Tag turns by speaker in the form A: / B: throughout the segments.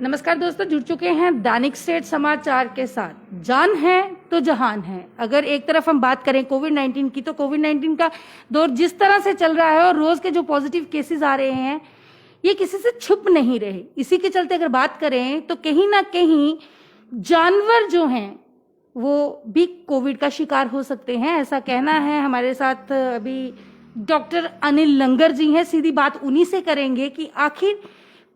A: नमस्कार दोस्तों, जुड़ चुके हैं दैनिक स्टेट समाचार के साथ। जान है तो जहान है। अगर एक तरफ हम बात करें कोविड-19 की, तो कोविड-19 का दौर जिस तरह से चल रहा है और रोज के जो पॉजिटिव केसेस आ रहे हैं, ये किसी से छुप नहीं रहे। इसी के चलते अगर बात करें तो कहीं ना कहीं जानवर जो हैं वो भी कोविड का शिकार हो सकते हैं, ऐसा कहना है। हमारे साथ अभी डॉक्टर अनिल लंगर जी हैं। सीधी बात उन्हीं से करेंगे कि आखिर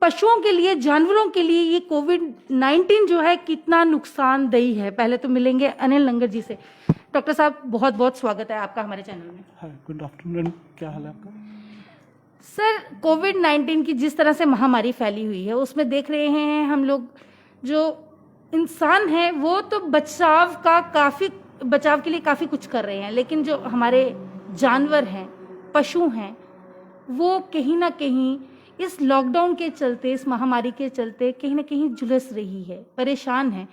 A: पशुओं के लिए, जानवरों के लिए ये कोविड-19 जो है कितना नुकसानदेही है। पहले तो मिलेंगे अनिल लंगर जी से। डॉक्टर साहब, बहुत बहुत स्वागत है आपका हमारे चैनल में।
B: हाय, गुड आफ्टरनून। क्या हाल है आपका?
A: सर, कोविड-19 की जिस तरह से महामारी फैली हुई है, उसमें देख रहे हैं हम लोग, जो इंसान है वो तो बचाव के लिए काफी कुछ कर रहे हैं, लेकिन जो हमारे जानवर हैं, पशु हैं, वो कहीं ना कहीं इस लॉकडाउन के चलते, इस महामारी के चलते कहीं ना कहीं झुलस रही है, परेशान है।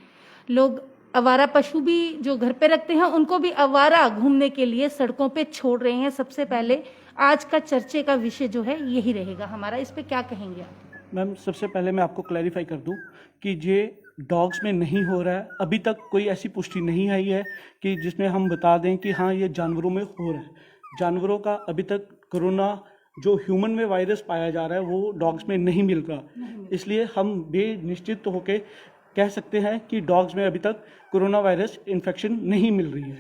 A: लोग आवारा पशु भी जो घर पे रखते हैं, उनको भी आवारा घूमने के लिए सड़कों पे छोड़ रहे हैं। सबसे पहले आज का चर्चे का विषय जो है यही रहेगा हमारा। इस पे क्या कहेंगे आप?
B: मैम, सबसे पहले मैं आपको क्लैरिफाई कर दूं कि ये डॉग्स में नहीं हो रहा है। अभी तक कोई ऐसी पुष्टि नहीं आई है कि जिसमें हम बता दें कि हाँ, ये जानवरों में हो रहा है। जानवरों का अभी तक कोरोना जो ह्यूमन में वायरस पाया जा रहा है वो डॉग्स में नहीं मिल रहा। इसलिए हम बेनिश्चित होकर कह सकते हैं कि डॉग्स में अभी तक कोरोना वायरस इन्फेक्शन नहीं मिल रही है।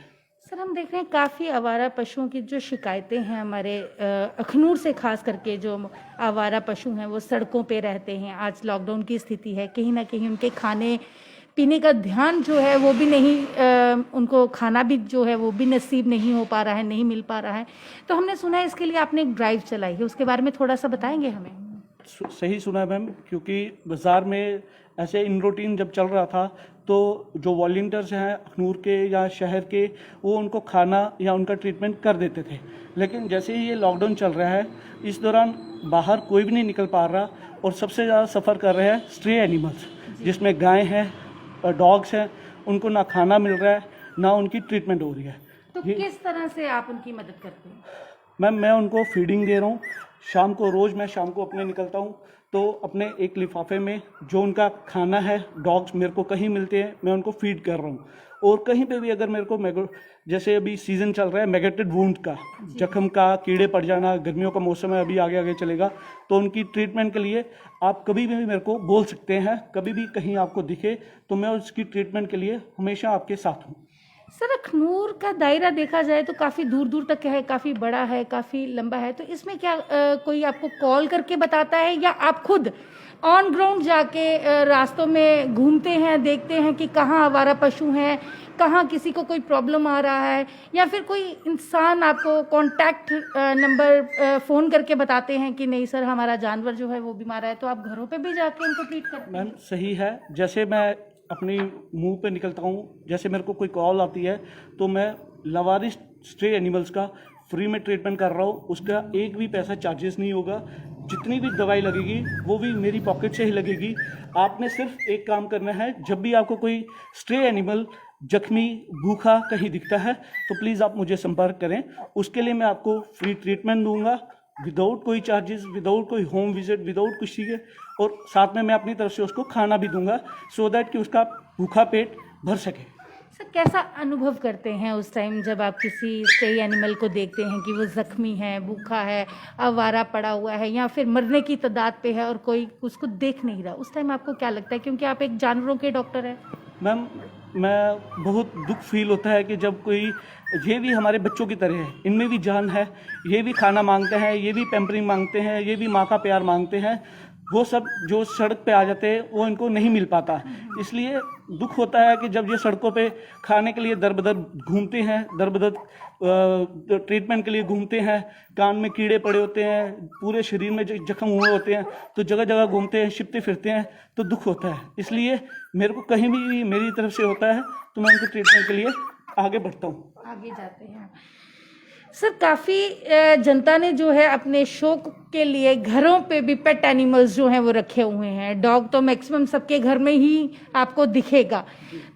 A: सर, हम देख रहे हैं काफ़ी आवारा पशुओं की जो शिकायतें हैं हमारे अखनूर से, खास करके जो आवारा पशु हैं वो सड़कों पे रहते हैं। आज लॉकडाउन की स्थिति है, कहीं ना कहीं उनके खाने पीने का ध्यान जो है वो भी नहीं, उनको खाना भी जो है वो भी नसीब नहीं हो पा रहा है, नहीं मिल पा रहा है। तो हमने सुना है इसके लिए आपने एक ड्राइव चलाई है, उसके बारे में थोड़ा सा बताएंगे हमें?
B: सही सुना मैम, क्योंकि बाज़ार में ऐसे इन रूटीन जब चल रहा था तो जो वॉलंटियर्स हैं अखनूर के या शहर के, वो उनको खाना या उनका ट्रीटमेंट कर देते थे। लेकिन जैसे ही ये लॉकडाउन चल रहा है, इस दौरान बाहर कोई भी नहीं निकल पा रहा और सबसे ज़्यादा सफ़र कर रहे हैं स्ट्रे एनिमल्स, जिसमें गाय हैं, डॉग्स हैं। उनको ना खाना मिल रहा है, ना उनकी ट्रीटमेंट हो रही है।
A: तो किस तरह से आप उनकी मदद करते हैं?
B: मैम, मैं उनको फीडिंग दे रहा हूँ। रोज़ मैं शाम को अपने निकलता हूँ तो अपने एक लिफाफे में जो उनका खाना है, डॉग्स मेरे को कहीं मिलते हैं, मैं उनको फीड कर रहा हूँ। और कहीं पे भी अगर मेरे को जैसे अभी सीज़न चल रहा है मैगेटेड वुंड का, जख्म का, कीड़े पड़ जाना, गर्मियों का मौसम है, अभी आगे आगे चलेगा, तो उनकी ट्रीटमेंट के लिए आप कभी भी मेरे को बोल सकते हैं। कभी भी कहीं आपको दिखे तो मैं उसकी ट्रीटमेंट के लिए हमेशा आपके साथ हूँ।
A: सर, अखनूर का दायरा देखा जाए तो काफ़ी दूर दूर तक है, काफ़ी बड़ा है, काफ़ी लंबा है। तो इसमें क्या कोई आपको कॉल करके बताता है, या आप खुद ऑन ग्राउंड जाके रास्तों में घूमते हैं, देखते हैं कि कहाँ आवारा पशु हैं, कहाँ किसी को कोई प्रॉब्लम आ रहा है, या फिर कोई इंसान आपको कॉन्टैक्ट नंबर फ़ोन करके बताते हैं कि नहीं सर, हमारा जानवर जो है वो बीमार है, तो आप घरों पे भी जाके उनको ट्रीट करते हैं?
B: मैम, सही है। जैसे मैं अपनी मुंह पे निकलता हूँ, जैसे मेरे को कोई कॉल आती है तो मैं लावारिस स्ट्रे एनिमल्स का फ्री में ट्रीटमेंट कर रहा हूँ। उसका एक भी पैसा चार्जेस नहीं होगा। जितनी भी दवाई लगेगी वो भी मेरी पॉकेट से ही लगेगी। आपने सिर्फ एक काम करना है, जब भी आपको कोई स्ट्रे एनिमल जख्मी, भूखा कहीं दिखता है तो प्लीज़ आप मुझे संपर्क करें। उसके लिए मैं आपको फ्री ट्रीटमेंट दूंगा, विदाउट कोई चार्जेस, विदाउट कोई होम विजिट, विदाउट कुछ चीज़ें। और साथ में मैं अपनी तरफ से उसको खाना भी दूंगा, सो दैट कि उसका भूखा पेट भर सके।
A: सर, कैसा अनुभव करते हैं उस टाइम जब आप किसी स्टे एनिमल को देखते हैं कि वो जख्मी है, भूखा है, आवारा पड़ा हुआ है, या फिर मरने की तादाद पे है और कोई उसको देख नहीं रहा? उस टाइम आपको क्या लगता है, क्योंकि आप एक जानवरों के डॉक्टर हैं?
B: मैम, मैं बहुत दुख फील होता है कि जब कोई, ये भी हमारे बच्चों की तरह है, इनमें भी जान है, ये भी खाना मांगते हैं, ये भी पैम्परिंग मांगते हैं, ये भी माँ का प्यार मांगते हैं। वो सब जो सड़क पे आ जाते हैं वो इनको नहीं मिल पाता। इसलिए दुख होता है कि जब ये सड़कों पे खाने के लिए दर बदर घूमते हैं, दर बदर ट्रीटमेंट के लिए घूमते हैं, कान में कीड़े पड़े होते हैं, पूरे शरीर में जख्म हुए होते हैं, तो जगह जगह घूमते हैं, छिपते फिरते हैं, तो दुख होता है। इसलिए मेरे को कहीं भी मेरी तरफ से होता है तो मैं उनके ट्रीटमेंट के लिए आगे बढ़ता हूँ,
A: आगे जाते हैं। सर, काफ़ी जनता ने जो है अपने शौक के लिए घरों पे भी पेट एनिमल्स जो हैं वो रखे हुए हैं। डॉग तो मैक्सिमम सबके घर में ही आपको दिखेगा।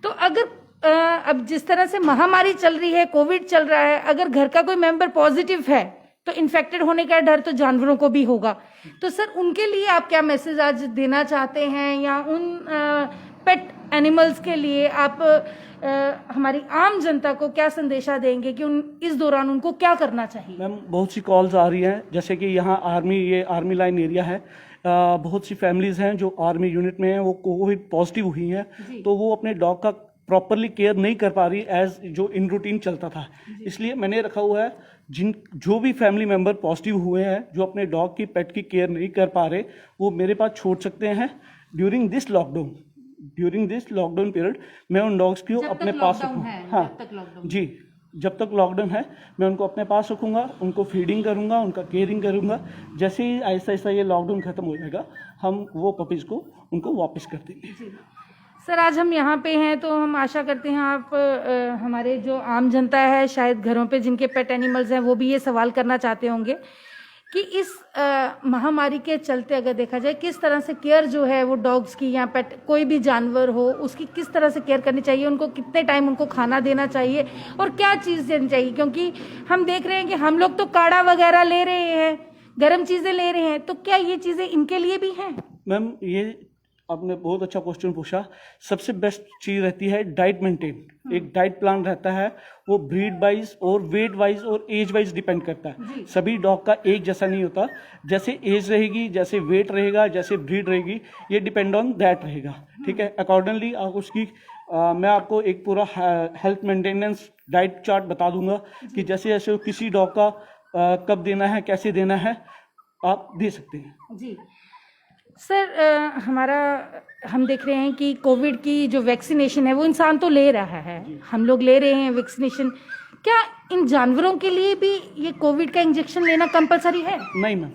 A: तो अगर अब जिस तरह से महामारी चल रही है, कोविड चल रहा है, अगर घर का कोई मेंबर पॉजिटिव है तो इन्फेक्टेड होने का डर तो जानवरों को भी होगा। तो सर उनके लिए आप क्या मैसेज आज देना चाहते हैं, या उन पेट एनिमल्स के लिए आप हमारी आम जनता को क्या संदेशा देंगे कि इस दौरान उनको क्या करना चाहिए?
B: मैम बहुत सी कॉल्स आ रही हैं, जैसे कि यहाँ ये आर्मी लाइन एरिया है, बहुत सी फैमिलीज हैं जो आर्मी यूनिट में हैं, वो कोविड पॉजिटिव हुई हैं, तो वो अपने डॉग का प्रॉपरली केयर नहीं कर पा रही एज जो इन रूटीन चलता था। इसलिए मैंने रखा हुआ है जो भी फैमिली मेंबर पॉजिटिव हुए हैं, जो अपने डॉग की पेट की केयर नहीं कर पा रहे, वो मेरे पास छोड़ सकते हैं ड्यूरिंग दिस लॉकडाउन पीरियड। मैं उन डॉग्स को अपने पास रखूँगा। हाँ जी, जब तक लॉकडाउन है मैं उनको अपने पास रखूँगा, उनको फीडिंग करूँगा, उनका केयरिंग करूँगा। जैसे ही आहिस्ता आहिस्ता ये लॉकडाउन खत्म हो जाएगा, हम वो पपीज़ को उनको वापस कर देंगे।
A: सर आज हम यहाँ पे हैं तो हम आशा करते हैं आप हमारे जो आम जनता है, शायद घरों पे जिनके पेट एनिमल्स हैं, वो भी ये सवाल करना चाहते होंगे कि इस महामारी के चलते अगर देखा जाए किस तरह से केयर जो है वो डॉग्स की या पेट कोई भी जानवर हो उसकी किस तरह से केयर करनी चाहिए, उनको कितने टाइम उनको खाना देना चाहिए और क्या चीज़ देनी चाहिए। क्योंकि हम देख रहे हैं कि हम लोग तो काढ़ा वगैरह ले रहे हैं, गर्म चीज़ें ले रहे हैं, तो क्या ये चीज़ें इनके लिए भी हैं?
B: मैम ये आपने बहुत अच्छा क्वेश्चन पूछा। सबसे बेस्ट चीज़ रहती है डाइट मेंटेन। एक डाइट प्लान रहता है, वो ब्रीड वाइज और वेट वाइज और एज वाइज डिपेंड करता है। सभी डॉग का एक जैसा नहीं होता, जैसे एज रहेगी, जैसे वेट रहेगा, जैसे ब्रीड रहेगी, ये डिपेंड ऑन दैट रहेगा। ठीक है, अकॉर्डिंगली आप उसकी मैं आपको एक पूरा हेल्थ मेंटेनेंस डाइट चार्ट बता दूंगा कि जैसे जैसे किसी डॉग का कब देना है, कैसे देना है, आप दे सकते हैं।
A: जी सर, हम देख रहे हैं कि कोविड की जो वैक्सीनेशन है वो इंसान तो ले रहा है, हम लोग ले रहे हैं वैक्सीनेशन। क्या इन जानवरों के लिए भी ये कोविड का इंजेक्शन लेना कंपलसरी है?
B: नहीं मैम,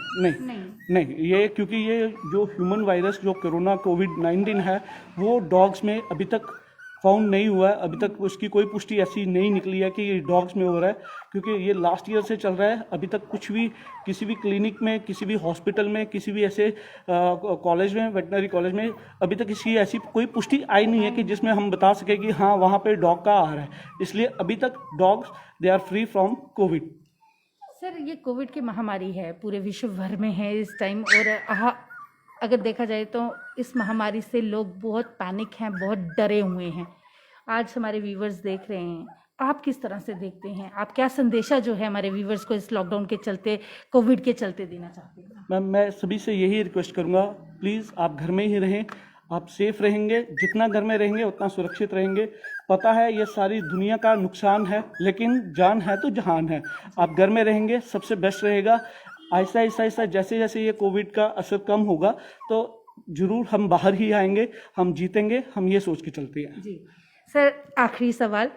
B: नहीं, ये क्योंकि ये जो ह्यूमन वायरस जो कोरोना कोविड-19 है वो डॉग्स में अभी तक फाउंड नहीं हुआ है। अभी तक उसकी कोई पुष्टि ऐसी नहीं निकली है कि ये डॉग्स में हो रहा है, क्योंकि ये लास्ट ईयर से चल रहा है। अभी तक कुछ भी किसी भी क्लिनिक में, किसी भी हॉस्पिटल में, किसी भी ऐसे कॉलेज में, वेटनरी कॉलेज में अभी तक इसकी ऐसी कोई पुष्टि आई नहीं है कि जिसमें हम बता सके कि हाँ वहाँ पे डॉग का आ रहा है। इसलिए अभी तक dogs they are free from COVID.
A: Sir ये कोविड की महामारी है, पूरे विश्व भर में है इस टाइम, और अगर देखा जाए तो इस महामारी से लोग बहुत पैनिक हैं, बहुत डरे हुए हैं। आज हमारे व्यूवर्स देख रहे हैं, आप किस तरह से देखते हैं? आप क्या संदेशा जो है हमारे व्यूवर्स को इस लॉकडाउन के चलते, कोविड के चलते देना चाहते हैं?
B: मैम मैं सभी से यही रिक्वेस्ट करूँगा, प्लीज़ आप घर में ही रहें, आप सेफ रहेंगे, जितना घर में रहेंगे उतना सुरक्षित रहेंगे। पता है ये सारी दुनिया का नुकसान है, लेकिन जान है तो जहान है। आप घर में रहेंगे सबसे बेस्ट रहेगा। आहिस्ता आहिस्ता जैसे जैसे ये कोविड का असर कम होगा तो जरूर हम बाहर ही आएंगे, हम जीतेंगे, हम ये सोच के चलते हैं। जी
A: सर, आखिरी सवाल,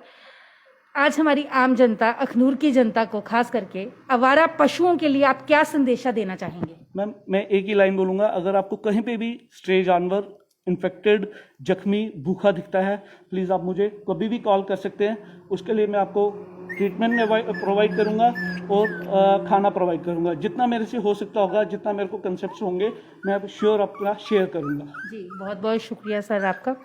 A: आज हमारी आम जनता, अखनूर की जनता को खास करके आवारा पशुओं के लिए आप क्या संदेशा देना चाहेंगे?
B: मैम मैं एक ही लाइन बोलूँगा, अगर आपको कहीं पे भी स्ट्रे जानवर इन्फेक्टेड, जख्मी, भूखा दिखता है, प्लीज़ आप मुझे कभी भी कॉल कर सकते हैं। उसके लिए मैं आपको ट्रीटमेंट में प्रोवाइड करूंगा और खाना प्रोवाइड करूंगा। जितना मेरे से हो सकता होगा, जितना मेरे को कंसेप्ट्स होंगे, मैं श्योर अपना शेयर करूंगा। जी
A: बहुत बहुत शुक्रिया सर आपका।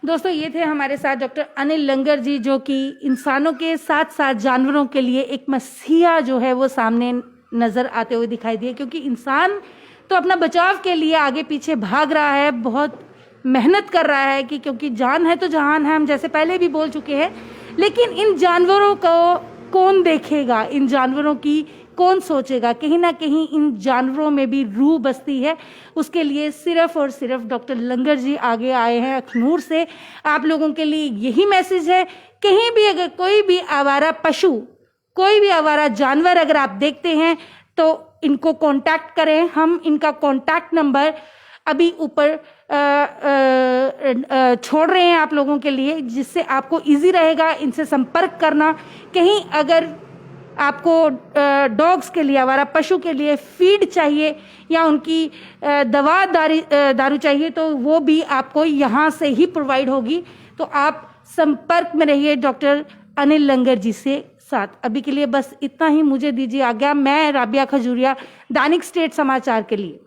A: दोस्तों ये थे हमारे साथ डॉक्टर अनिल लंगर जी, जो कि इंसानों के साथ साथ जानवरों के लिए एक मसीहा जो है वो सामने नज़र आते हुए दिखाई दिए। क्योंकि इंसान तो अपना बचाव के लिए आगे पीछे भाग रहा है, बहुत मेहनत कर रहा है कि क्योंकि जान है तो जहान है, हम जैसे पहले भी बोल चुके हैं। लेकिन इन जानवरों को कौन देखेगा, इन जानवरों की कौन सोचेगा? कहीं ना कहीं इन जानवरों में भी रूह बसती है। उसके लिए सिर्फ और सिर्फ डॉक्टर लंगर जी आगे आए हैं अखनूर से। आप लोगों के लिए यही मैसेज है, कहीं भी अगर कोई भी आवारा पशु, कोई भी आवारा जानवर अगर आप देखते हैं तो इनको कांटेक्ट करें। हम इनका कांटेक्ट नंबर अभी ऊपर छोड़ रहे हैं आप लोगों के लिए, जिससे आपको इजी रहेगा इनसे संपर्क करना। कहीं अगर आपको डॉग्स के लिए, आवारा पशु के लिए फीड चाहिए या उनकी दवा दारू चाहिए तो वो भी आपको यहाँ से ही प्रोवाइड होगी। तो आप संपर्क में रहिए डॉक्टर अनिल लंगर जी से साथ। अभी के लिए बस इतना ही, मुझे दीजिए आज्ञा। मैं राबिया खजूरिया, दैनिक स्टेट समाचार के लिए।